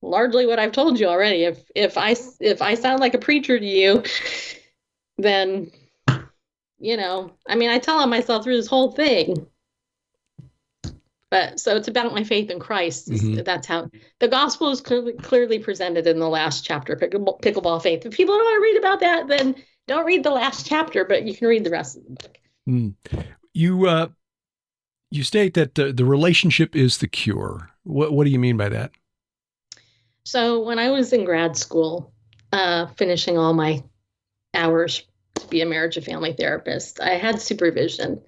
Speaker 3: largely what I've told you already. If I sound like a preacher to you, then I mean, I tell on myself through this whole thing. But so it's about my faith in Christ. That's how the gospel is clearly presented in the last chapter, Pickleball Faith. If people don't want to read about that, then don't read the last chapter, but you can read the rest of the book.
Speaker 2: You state that the relationship is the cure. What do you mean by that?
Speaker 3: So when I was in grad school, finishing all my hours to be a marriage and family therapist, I had supervision.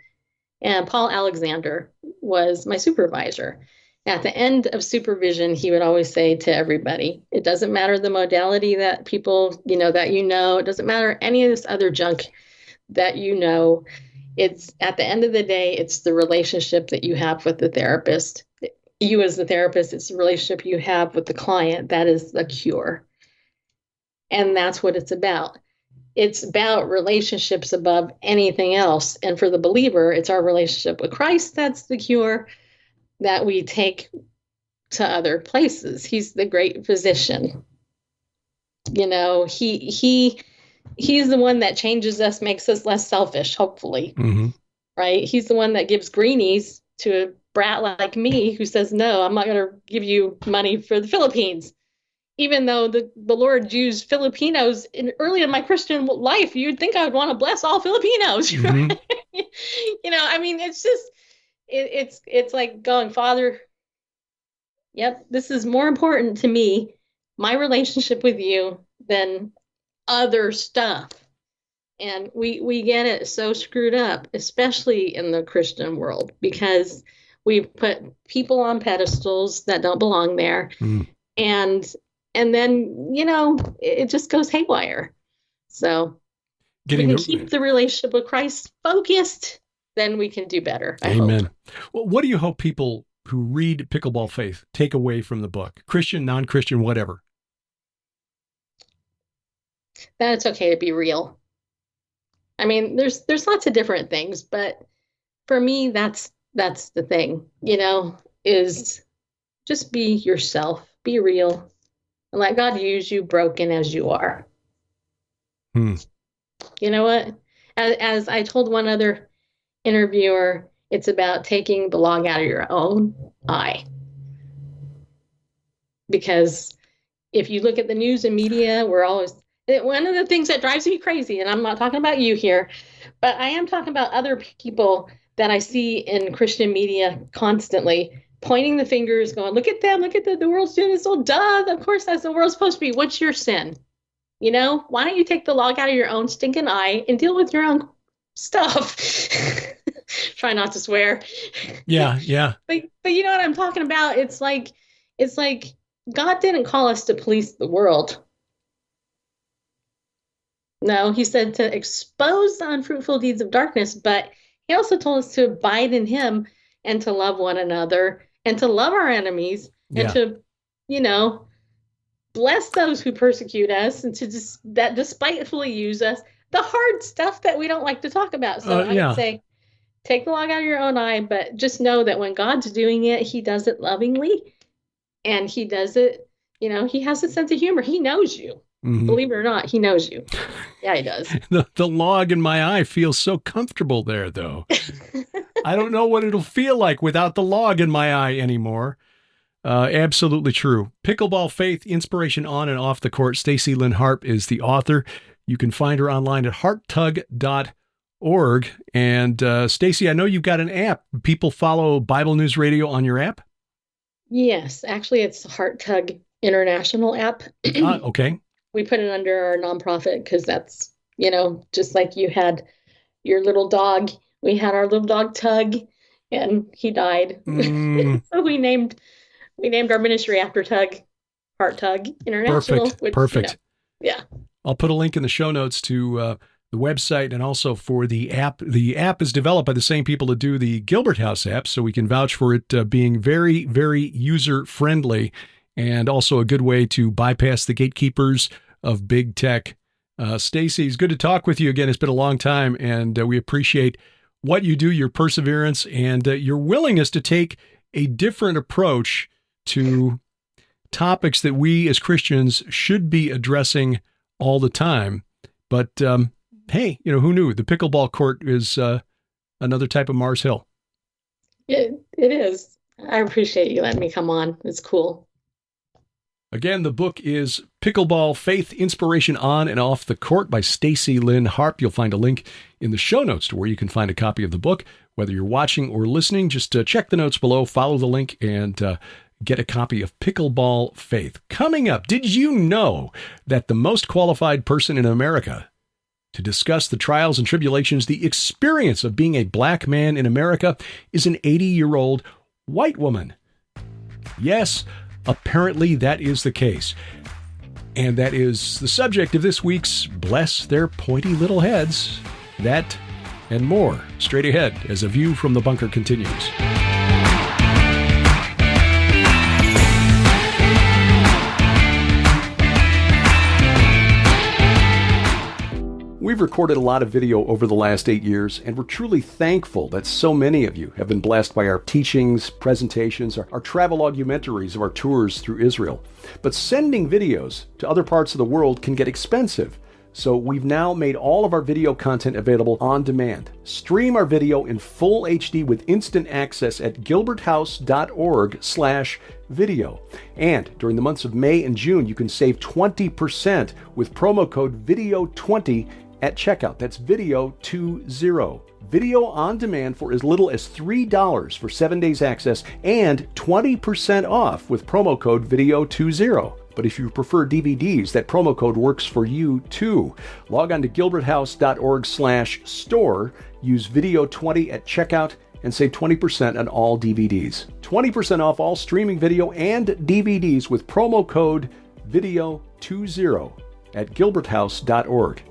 Speaker 3: And Paul Alexander was my supervisor. At the end of supervision, he would always say to everybody, it doesn't matter the modality that people, it doesn't matter any of this other junk that it's at the end of the day, it's the relationship that you have with the therapist. You as the therapist, it's the relationship you have with the client. That is the cure. And that's what it's about. It's about relationships above anything else. And for the believer, it's our relationship with Christ that's the cure that we take to other places. He's the great physician. He's the one that changes us, makes us less selfish, hopefully. Right? He's the one that gives greenies to a brat like me who says, no, I'm not going to give you money for the Philippines. Even though the Lord used Filipinos early in my Christian life, you'd think I would want to bless all Filipinos. Right? I mean, it's just, it's like going, Father, yep, this is more important to me, my relationship with you, than other stuff. And we get it so screwed up, especially in the Christian world, because we've put people on pedestals that don't belong there. And then, it just goes haywire. So if we can keep the relationship with Christ focused, then we can do better.
Speaker 2: Amen. Well, what do you hope people who read Pickleball Faith take away from the book? Christian, non-Christian, whatever.
Speaker 3: That it's okay to be real. I mean, there's lots of different things, but for me, that's the thing, is just be yourself, be real. And let God use you broken as you are. You know what? As I told one other interviewer, it's about taking the log out of your own eye. Because if you look at the news and media, one of the things that drives me crazy, and I'm not talking about you here, but I am talking about other people that I see in Christian media constantly, pointing the fingers, going, look at them, look at the world's doing this. Oh, duh, of course that's the world's supposed to be. What's your sin? Why don't you take the log out of your own stinking eye and deal with your own stuff? Try not to swear.
Speaker 2: Yeah.
Speaker 3: But you know what I'm talking about? It's like God didn't call us to police the world. No, he said to expose the unfruitful deeds of darkness, but he also told us to abide in him and to love one another and to love our enemies and to, bless those who persecute us and to that despitefully use us, the hard stuff that we don't like to talk about. So I would say, take the log out of your own eye, but just know that when God's doing it, he does it lovingly and he does it, he has a sense of humor. He knows you. Believe it or not, he knows you. Yeah, he does.
Speaker 2: The log in my eye feels so comfortable there, though. I don't know what it'll feel like without the log in my eye anymore. Absolutely true. Pickleball Faith, Inspiration on and Off the Court. Stacy Lynn Harp is the author. You can find her online at hearttug.org. And Stacy, I know you've got an app. People follow Bible News Radio on your app?
Speaker 3: Yes, actually, it's the Heart Tug International app.
Speaker 2: Okay.
Speaker 3: We put it under our nonprofit because that's, just like you had your little dog. We had our little dog Tug, and he died. So we named our ministry after Tug, Heart Tug International.
Speaker 2: Perfect.
Speaker 3: Yeah.
Speaker 2: I'll put a link in the show notes to the website and also for the app. The app is developed by the same people that do the Gilbert House app, so we can vouch for it being very, very user-friendly and also a good way to bypass the gatekeepers of big tech Stacy, it's good to talk with you again. It's been a long time, and we appreciate what you do, your perseverance, and your willingness to take a different approach to topics that we as Christians should be addressing all the time. But hey, who knew? The pickleball court is another type of Mars Hill.
Speaker 3: It is. I appreciate you letting me come on. It's cool.
Speaker 2: Again, the book is Pickleball: Faith, Inspiration on and Off the Court by Stacy Lynn Harp. You'll find a link in the show notes to where you can find a copy of the book. Whether you're watching or listening, just check the notes below, follow the link, and get a copy of Pickleball: Faith. Coming up, did you know that the most qualified person in America to discuss the trials and tribulations, the experience of being a black man in America, is an 80-year-old white woman? Yes, apparently that is the case. And that is the subject of this week's Bless Their Pointy Little Heads. That and more straight ahead as A View from the Bunker continues. We've recorded a lot of video over the last 8 years, and we're truly thankful that so many of you have been blessed by our teachings, presentations, our travel-ogumentaries of our tours through Israel. But sending videos to other parts of the world can get expensive, so we've now made all of our video content available on demand. Stream our video in full HD with instant access at gilberthouse.org/video. And during the months of May and June, you can save 20% with promo code VIDEO20 at checkout. That's VIDEO20. Video on demand for as little as $3 for 7 days access and 20% off with promo code VIDEO20. But if you prefer DVDs, that promo code works for you too. Log on to gilberthouse.org/store, use VIDEO20 at checkout, and save 20% on all DVDs. 20% off all streaming video and DVDs with promo code VIDEO20 at gilberthouse.org.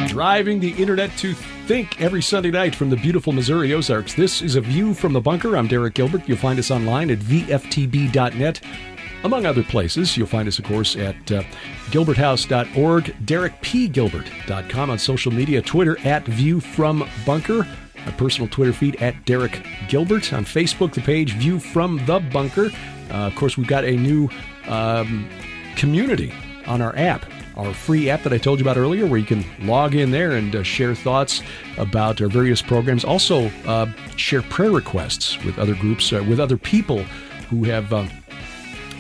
Speaker 2: Driving the internet to think every Sunday night from the beautiful Missouri Ozarks. This is A View from the Bunker. I'm Derek Gilbert. You'll find us online at vftb.net. Among other places, you'll find us, of course, at gilberthouse.org, derekpgilbert.com, on social media, Twitter at View from Bunker, my personal Twitter feed at Derek Gilbert, on Facebook, the page View from the Bunker. Of course, we've got a new community on our app, our free app that I told you about earlier, where you can log in there and share thoughts about our various programs. Also, share prayer requests with other groups, with other people who have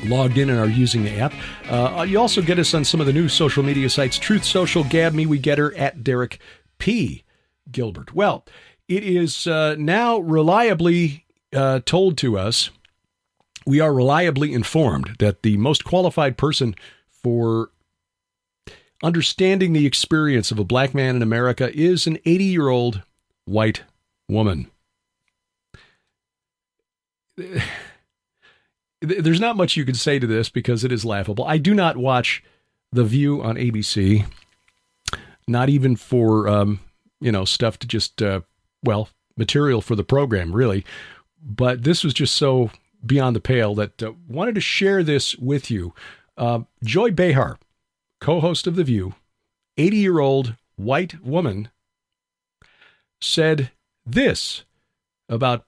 Speaker 2: logged in and are using the app. You also get us on some of the new social media sites, Truth Social, Gab, Me, We Get Her, at Derek P. Gilbert. Well, it is now reliably told to us, we are reliably informed that the most qualified person for understanding the experience of a black man in America is an 80-year-old white woman. There's not much you can say to this because it is laughable. I do not watch The View on ABC, not even for, stuff to just, material for the program, really. But this was just so beyond the pale that wanted to share this with you. Joy Behar, co-host of The View, 80-year-old white woman, said this about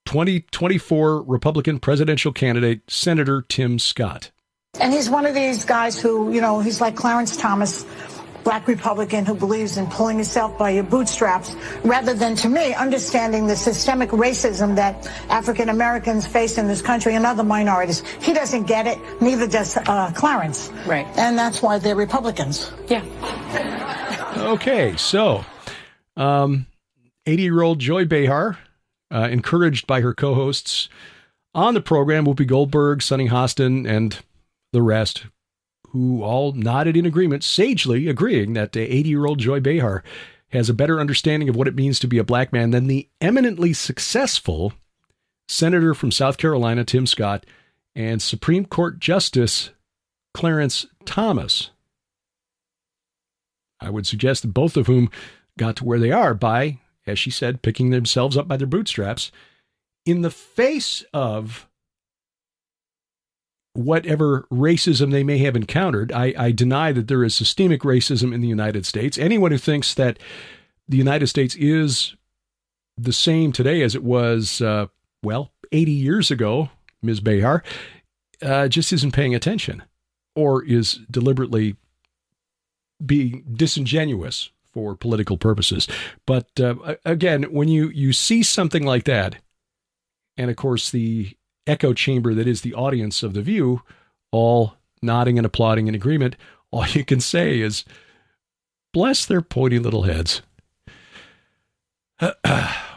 Speaker 2: 2024 Republican presidential candidate, Senator Tim Scott.
Speaker 4: And he's one of these guys who, he's like Clarence Thomas, black Republican who believes in pulling yourself by your bootstraps, rather than, to me, understanding the systemic racism that African Americans face in this country and other minorities. He doesn't get it, neither does Clarence.
Speaker 5: Right.
Speaker 4: And that's why they're Republicans.
Speaker 5: Yeah.
Speaker 2: Okay, so 80-year-old Joy Behar, encouraged by her co-hosts on the program, Whoopi Goldberg, Sonny Hostin, and the rest, who all nodded in agreement, sagely agreeing that 80-year-old Joy Behar has a better understanding of what it means to be a black man than the eminently successful Senator from South Carolina, Tim Scott, and Supreme Court Justice Clarence Thomas. I would suggest that both of whom got to where they are by as she said, picking themselves up by their bootstraps in the face of whatever racism they may have encountered. I deny that there is systemic racism in the United States. Anyone who thinks that the United States is the same today as it was, 80 years ago, Ms. Behar, just isn't paying attention or is deliberately being disingenuous for political purposes. But again, when you see something like that, and of course the echo chamber that is the audience of The View, all nodding and applauding in agreement, all you can say is, bless their pointy little heads.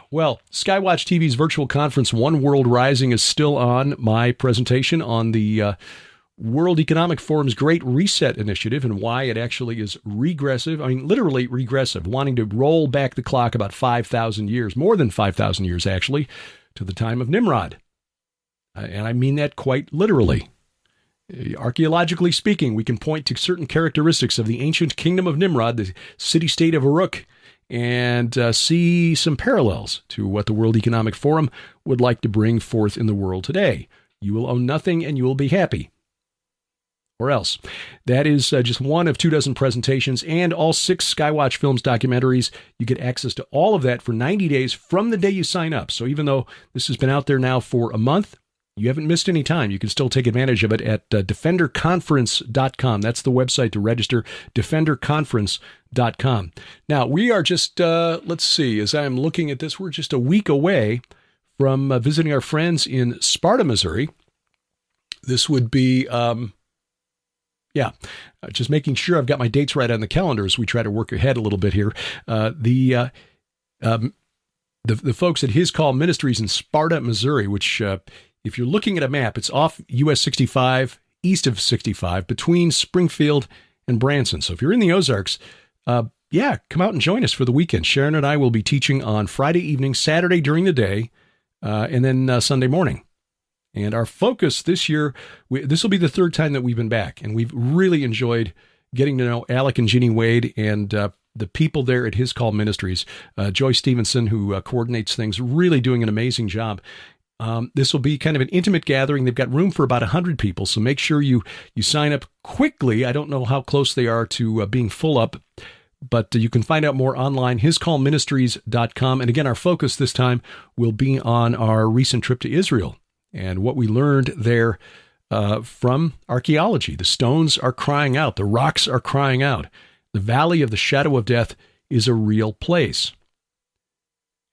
Speaker 2: Well, Skywatch TV's virtual conference, One World Rising, is still on. My presentation on the World Economic Forum's Great Reset Initiative and why it actually is regressive. I mean, literally regressive, wanting to roll back the clock about 5,000 years, more than 5,000 years, actually, to the time of Nimrod. And I mean that quite literally. Archaeologically speaking, we can point to certain characteristics of the ancient kingdom of Nimrod, the city-state of Uruk, and see some parallels to what the World Economic Forum would like to bring forth in the world today. You will own nothing and you will be happy. Or else. That is just one of 24 presentations and all 6 Skywatch Films documentaries. You get access to all of that for 90 days from the day you sign up. So even though this has been out there now for a month, you haven't missed any time. You can still take advantage of it at defenderconference.com. That's the website to register, defenderconference.com. Now, we are just, let's see, as I'm looking at this, we're just a week away from visiting our friends in Sparta, Missouri. This would be, just making sure I've got my dates right on the calendar as we try to work ahead a little bit here. The folks at His Call Ministries in Sparta, Missouri, which, if you're looking at a map, it's off US 65, east of 65, between Springfield and Branson. So if you're in the Ozarks, come out and join us for the weekend. Sharon and I will be teaching on Friday evening, Saturday during the day, and then Sunday morning. And our focus this year, this will be the 3rd time that we've been back, and we've really enjoyed getting to know Alec and Ginny Wade and the people there at His Call Ministries. Joy Stevenson, who coordinates things, really doing an amazing job. This will be kind of an intimate gathering. They've got room for about 100 people, so make sure you sign up quickly. I don't know how close they are to being full up, but you can find out more online, hiscallministries.com. And again, our focus this time will be on our recent trip to Israel and what we learned there from archaeology. The stones are crying out. The rocks are crying out. The Valley of the Shadow of Death is a real place.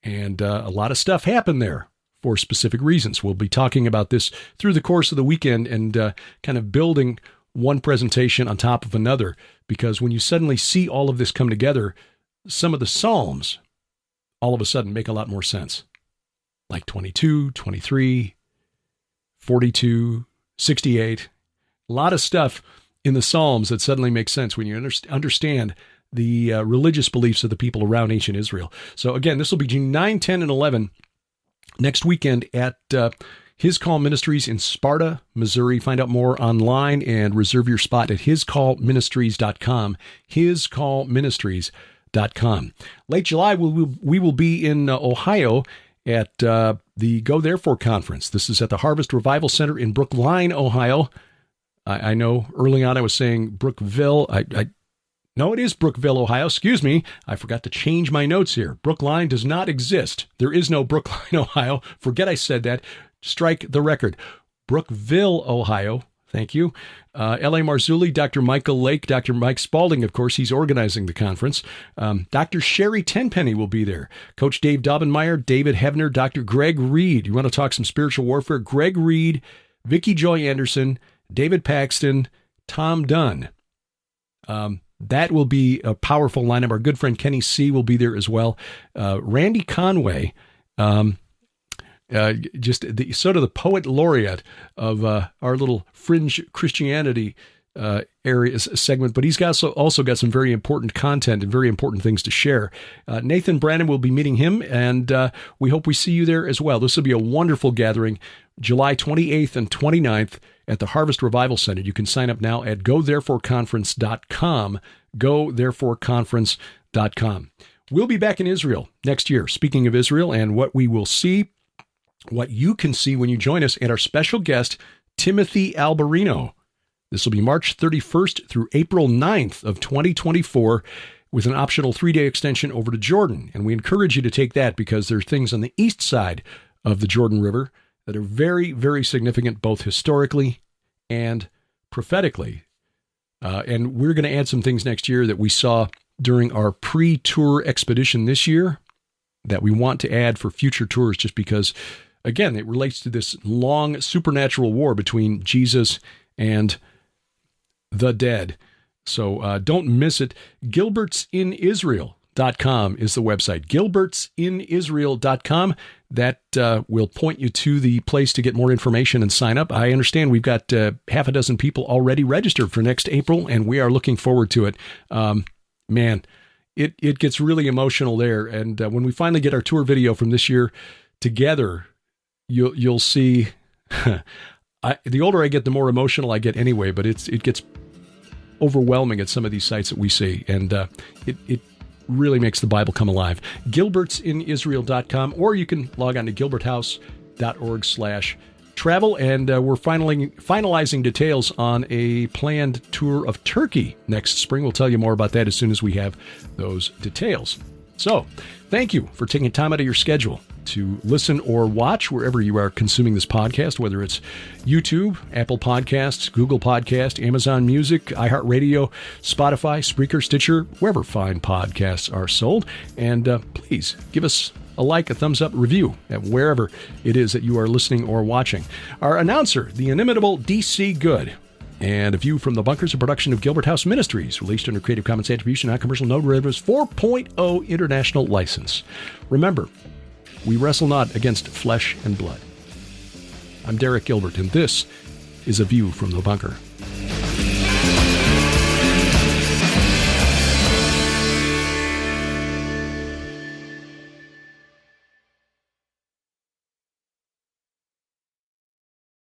Speaker 2: And a lot of stuff happened there for specific reasons. We'll be talking about this through the course of the weekend and kind of building one presentation on top of another, because when you suddenly see all of this come together, some of the Psalms all of a sudden make a lot more sense. Like 22, 23, 42, 68, a lot of stuff in the Psalms that suddenly makes sense when you understand the religious beliefs of the people around ancient Israel. So again, this will be June 9, 10, and 11 next weekend at His Call Ministries in Sparta, Missouri. Find out more online and reserve your spot at hiscallministries.com, hiscallministries.com. Late July, we will be in Ohio at the Go Therefore Conference. This is at the Harvest Revival Center in Brookline, Ohio. I know early on I was saying Brookville. No, it is Brookville, Ohio. Excuse me. I forgot to change my notes here. Brookline does not exist. There is no Brookline, Ohio. Forget I said that. Strike the record. Brookville, Ohio. Thank you. L.A. Marzulli, Dr. Michael Lake, Dr. Mike Spalding, of course, he's organizing the conference. Dr. Sherry Tenpenny will be there. Coach Dave Daubenmeier, David Hebner, Dr. Greg Reed. You want to talk some spiritual warfare? Greg Reed, Vicki Joy Anderson, David Paxton, Tom Dunn. That will be a powerful lineup. Our good friend Kenny C. will be there as well. Randy Conway, just sort of the poet laureate of our little fringe Christianity area segment, but he's also got some very important content and very important things to share. Nathan Brannon will be meeting him, and we hope we see you there as well. This will be a wonderful gathering, July 28th and 29th at the Harvest Revival Center. You can sign up now at GoThereforeConference.com, GoThereforeConference.com. we'll be back in Israel next year. Speaking of Israel and what we will see, what you can see when you join us, and our special guest, Timothy Alberino. This will be March 31st through April 9th of 2024 with an optional 3-day extension over to Jordan. And we encourage you to take that because there are things on the east side of the Jordan River that are very, very significant, both historically and prophetically. And we're going to add some things next year that we saw during our pre-tour expedition this year that we want to add for future tours just because, again, it relates to this long supernatural war between Jesus and the dead. So don't miss it. Gilbertsinisrael.com is the website. Gilbertsinisrael.com. That will point you to the place to get more information and sign up. I understand we've got half a dozen people already registered for next April, and we are looking forward to it. Man, it gets really emotional there. And when we finally get our tour video from this year together, you'll see. The older I get, the more emotional I get anyway, but it gets overwhelming at some of these sites that we see, and it really makes the Bible come alive. Gilbertsinisrael.com, or you can log on to gilberthouse.org/travel, and we're finalizing details on a planned tour of Turkey next spring. We'll tell you more about that as soon as we have those details. So, thank you for taking time out of your schedule to listen or watch wherever you are consuming this podcast, whether it's YouTube, Apple Podcasts, Google Podcasts, Amazon Music, iHeartRadio, Spotify, Spreaker, Stitcher, wherever fine podcasts are sold. And please give us a like, a thumbs up, review at wherever it is that you are listening or watching. Our announcer, the inimitable D.C. Good. And A View from the Bunker is a production of Gilbert House Ministries, released under Creative Commons Attribution, Non-Commercial, No Derivatives 4.0 International License. Remember, we wrestle not against flesh and blood. I'm Derek Gilbert, and this is A View from the Bunker.